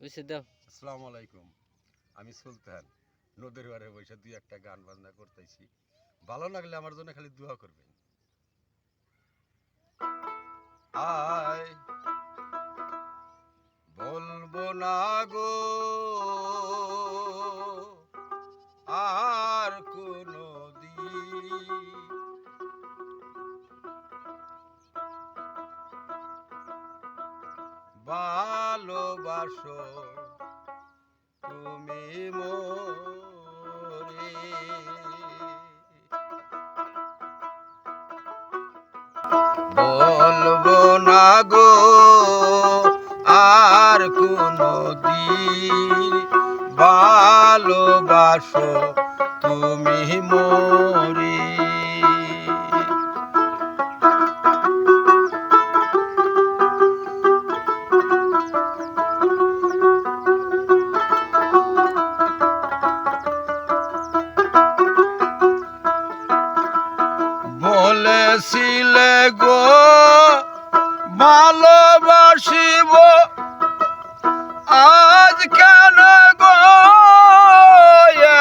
বুঝছে দাও। আসসালামু আলাইকুম, আমি সুলতান। নদীর পাড়ে বসে দুই একটা গান বাজনা করতেছি। ভালো লাগলে আমার জন্য খালি দোয়া করবেন। আয় বলবো না গো আর কোনো দিন, ভালোবাসো তুমি মোরে। বলবো না গো আর কোনো দিন, ভালোবাসো তুমি মোরে। বলেছিলে গো ভালোবাসিব, আজ কেন গো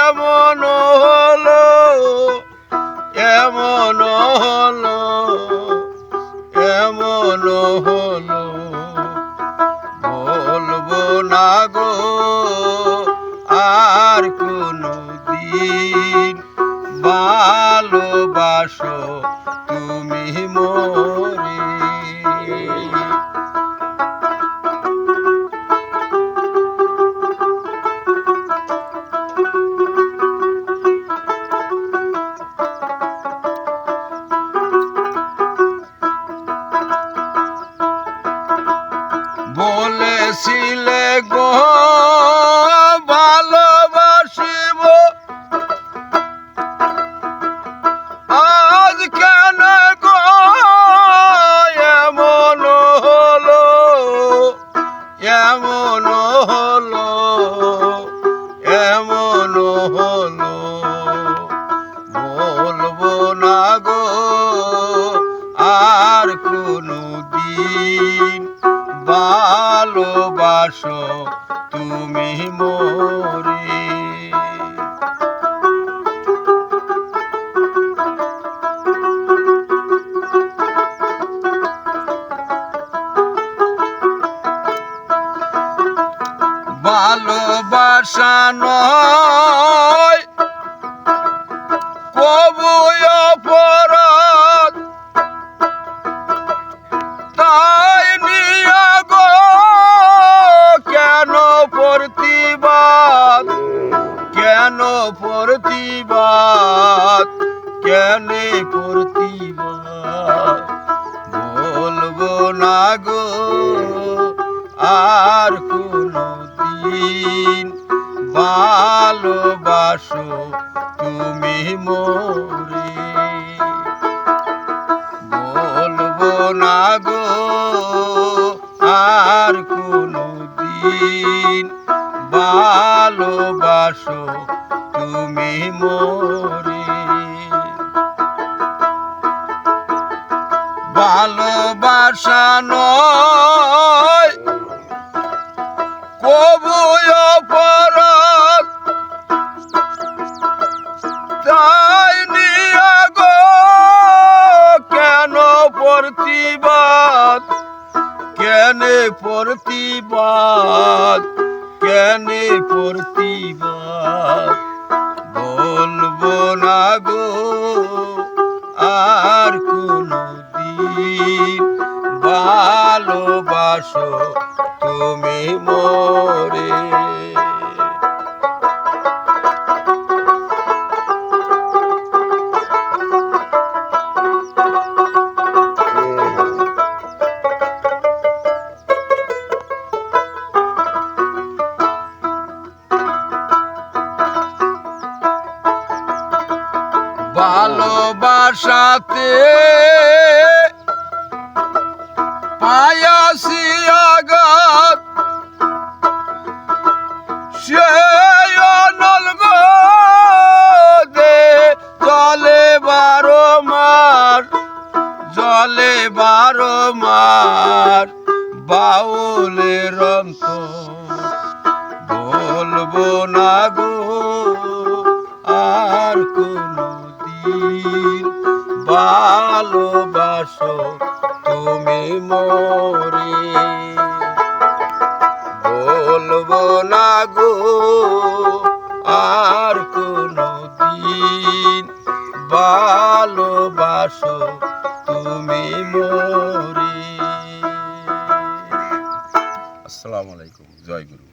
এমন হলো, এমন হলো, এমন হলো। বলবো না গো আর কোনো দিন, ভালোবাসো তুমি মোরে। বলেছিলে গো ভালোবাসিব, আজ কেন গো এমন হলো, এমন হলো, এমন হলো। বলবো না গো আর কোনো দিন, ভালোবাসো তুমি মোরে। ভালোবাসা নয় কবু অপরাধ, তাই নিয়া গো কেন প্রতিবাদ, কেন প্রতিবাদ, কেন প্রতিবাদ। বলবো না গো আর কোনো দিন, ভালোবাসো তুমি মোরে। বলবো না গো আর কোনো দিন, ভালোবাসো তুমি মোরে। ভালোবাসা নয় কবু অপরাধ, তাই নিয়া গো কেন প্রতিবাদ, কেন প্রতিবাদ, কেন প্রতিবাদ। বলবো না গো আর কোনো দিন, ভালোবাসো তুমি মোরে। ভালোবাসাতে পায়াসি আঘাত, সে অনল গো দে জলে 12 মাস, জলে 12 মাস। বাউলের অন্তর বলবো না গো আর কোনদিন ভালোবাসো তুমি মোরে বলবো না গো আর কোনদিন ভালোবাসো তুমি মোরে। আসসালামু আলাইকুম, জয় গুরু।